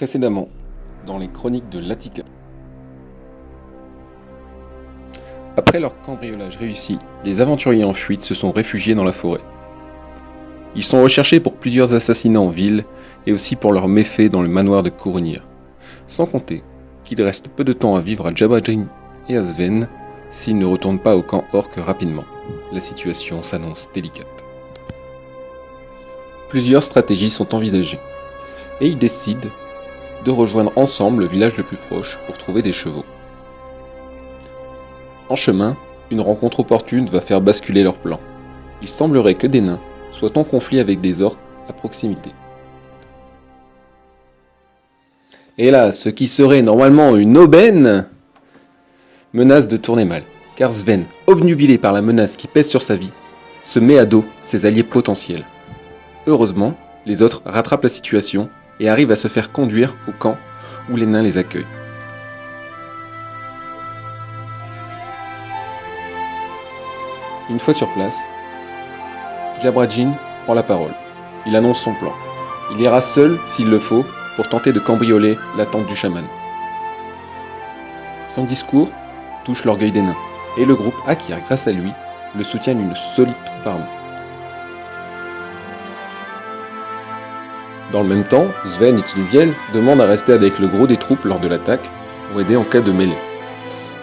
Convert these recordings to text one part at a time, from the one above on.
Précédemment, dans les chroniques de Latika. Après leur cambriolage réussi, les aventuriers en fuite se sont réfugiés dans la forêt. Ils sont recherchés pour plusieurs assassinats en ville et aussi pour leurs méfaits dans le manoir de Koronir. Sans compter qu'il reste peu de temps à vivre à Jabradin et à Sven s'ils ne retournent pas au camp orc rapidement. La situation s'annonce délicate. Plusieurs stratégies sont envisagées et ils décident de rejoindre ensemble le village le plus proche pour trouver des chevaux. En chemin, une rencontre opportune va faire basculer leur plan. Il semblerait que des nains soient en conflit avec des orques à proximité. Et là, ce qui serait normalement une aubaine menace de tourner mal, car Sven, obnubilé par la menace qui pèse sur sa vie, se met à dos ses alliés potentiels. Heureusement, les autres rattrapent la situation et arrivent à se faire conduire au camp où les nains les accueillent. Une fois sur place, Jabradin prend la parole. Il annonce son plan. Il ira seul, s'il le faut, pour tenter de cambrioler la tente du chaman. Son discours touche l'orgueil des nains, et le groupe acquiert grâce à lui le soutien d'une solide troupe armée. Dans le même temps, Sven et Tinuviel demandent à rester avec le gros des troupes lors de l'attaque pour aider en cas de mêlée.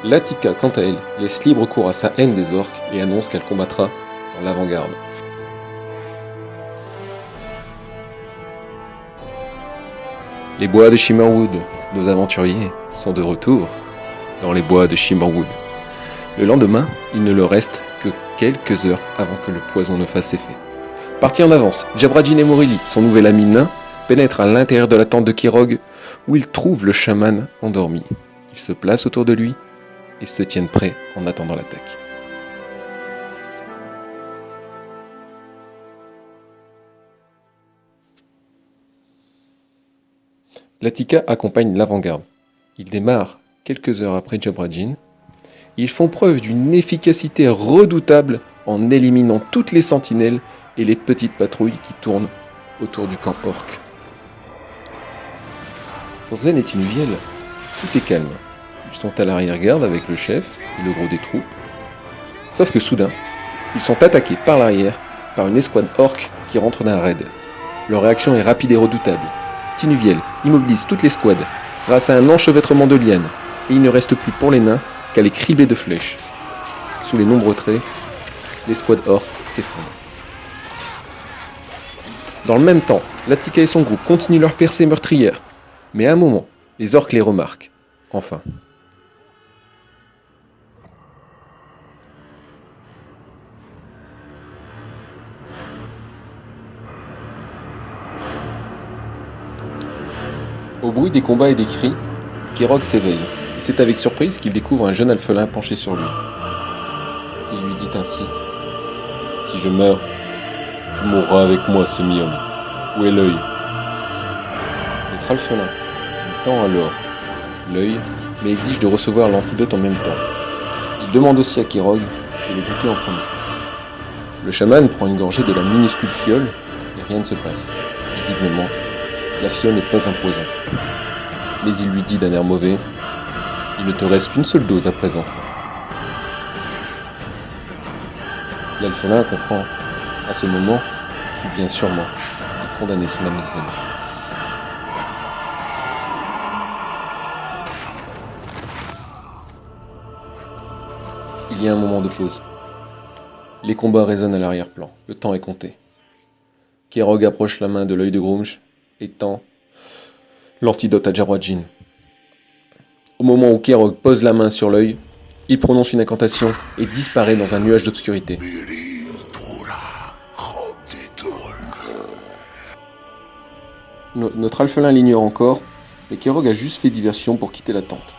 Latika, quant à elle, laisse libre cours à sa haine des orques et annonce qu'elle combattra dans l'avant-garde. Les bois de Shimmerwood, nos aventuriers sont de retour dans les bois de Shimmerwood. Le lendemain, il ne leur reste que quelques heures avant que le poison ne fasse effet. Partis en avance, Jabradin et Morili, son nouvel ami nain, pénètrent à l'intérieur de la tente de Keerog, où ils trouvent le chaman endormi. Ils se placent autour de lui et se tiennent prêts en attendant l'attaque. Latika accompagne l'avant-garde. Ils démarrent quelques heures après Jabradin. Ils font preuve d'une efficacité redoutable en éliminant toutes les sentinelles et les petites patrouilles qui tournent autour du camp orc. Pour Sven et Tinuviel, tout est calme. Ils sont à l'arrière-garde avec le chef et le gros des troupes. Sauf que soudain, ils sont attaqués par l'arrière par une escouade orc qui rentre d'un raid. Leur réaction est rapide et redoutable. Tinuviel immobilise toute l'escouade grâce à un enchevêtrement de lianes et il ne reste plus pour les nains qu'à les cribler de flèches. Sous les nombreux traits, l'escouade orc s'effondre. Dans le même temps, Latika et son groupe continuent leur percée meurtrière. Mais à un moment, les orques les remarquent. Enfin. Au bruit des combats et des cris, Keerog s'éveille. Et c'est avec surprise qu'il découvre un jeune alphelin penché sur lui. Il lui dit ainsi : « Si je meurs, tu mourras avec moi, semi-homme. Où est l'œil ?» Notre alphelin lui tend alors l'œil, mais exige de recevoir l'antidote en même temps. Il demande aussi à Keerog de le goûter en premier. Le chaman prend une gorgée de la minuscule fiole et rien ne se passe. Visiblement, la fiole n'est pas un poison. Mais il lui dit d'un air mauvais : « Il ne te reste qu'une seule dose à présent. » L'alphelin comprend à ce moment qu'il vient sûrement de condamner son ami Sven. Il y a un moment de pause. Les combats résonnent à l'arrière-plan. Le temps est compté. Keerog approche la main de l'œil de Grumsh et tend l'antidote à Jabradin. Au moment où Keerog pose la main sur l'œil, il prononce une incantation et disparaît dans un nuage d'obscurité. Notre alphelin l'ignore encore, mais Keerog a juste fait diversion pour quitter la tente.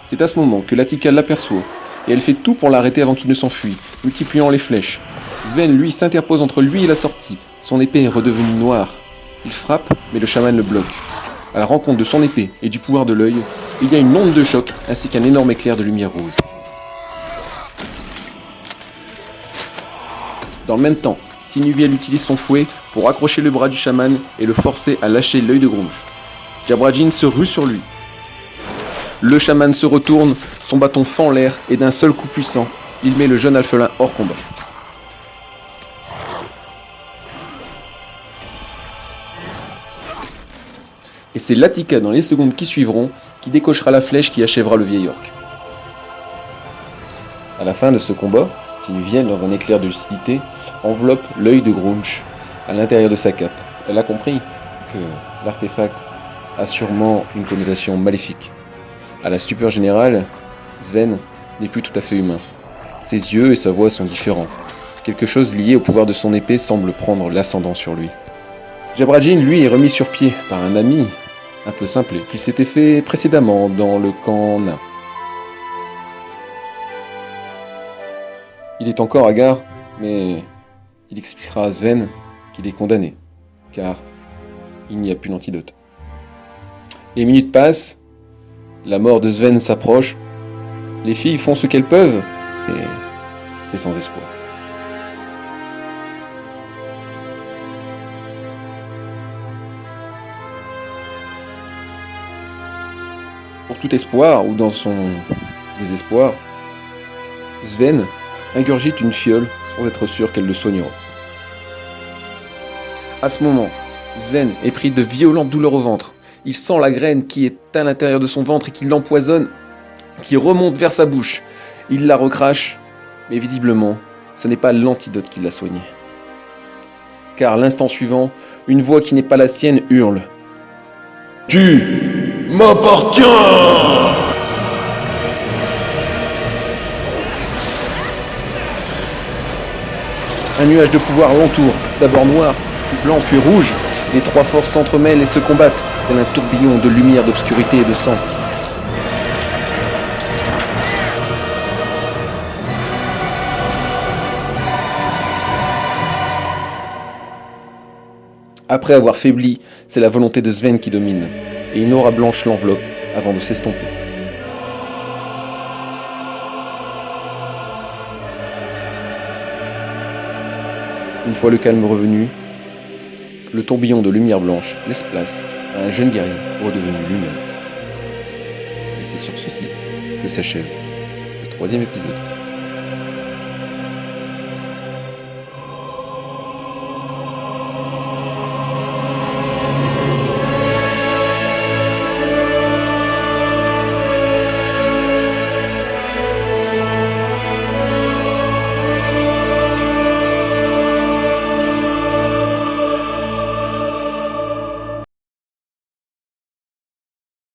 C'est à ce moment que Latika l'aperçoit, et elle fait tout pour l'arrêter avant qu'il ne s'enfuit, multipliant les flèches. Sven, lui, s'interpose entre lui et la sortie. Son épée est redevenue noire. Il frappe, mais le chaman le bloque. À la rencontre de son épée et du pouvoir de l'œil, il y a une onde de choc ainsi qu'un énorme éclair de lumière rouge. Dans le même temps, Tinuviel utilise son fouet pour accrocher le bras du chaman et le forcer à lâcher l'œil de Grumsh. Jabrajin se rue sur lui. Le chaman se retourne, son bâton fend l'air et d'un seul coup puissant, il met le jeune alphelin hors combat. Et c'est Latika dans les secondes qui suivront qui décochera la flèche qui achèvera le vieil orc. À la fin de ce combat, Tinuvienne, dans un éclair de lucidité, enveloppe l'œil de Grunch à l'intérieur de sa cape. Elle a compris que l'artefact a sûrement une connotation maléfique. À la stupeur générale, Sven n'est plus tout à fait humain. Ses yeux et sa voix sont différents. Quelque chose lié au pouvoir de son épée semble prendre l'ascendant sur lui. Jabrajin, lui, est remis sur pied par un ami un peu simplé qu'il s'était fait précédemment dans le camp nain. Il est encore hagard, mais il expliquera à Sven qu'il est condamné, car il n'y a plus d'antidote. Les minutes passent, la mort de Sven s'approche, les filles font ce qu'elles peuvent, et c'est sans espoir. Pour tout espoir, ou dans son désespoir, Sven ingurgite une fiole sans être sûr qu'elle le soignera. À ce moment, Sven est pris de violentes douleurs au ventre. Il sent la graine qui est à l'intérieur de son ventre et qui l'empoisonne, qui remonte vers sa bouche. Il la recrache, mais visiblement, ce n'est pas l'antidote qui l'a soigné. Car l'instant suivant, une voix qui n'est pas la sienne hurle. « Tu m'appartiens !» Un nuage de pouvoir l'entoure, d'abord noir, puis blanc, puis rouge. Les trois forces s'entremêlent et se combattent, tel un tourbillon de lumière, d'obscurité et de sang. Après avoir faibli, c'est la volonté de Sven qui domine, et une aura blanche l'enveloppe avant de s'estomper. Une fois le calme revenu, le tourbillon de lumière blanche laisse place à un jeune guerrier redevenu lui-même. Et c'est sur ceci que s'achève le 3e épisode.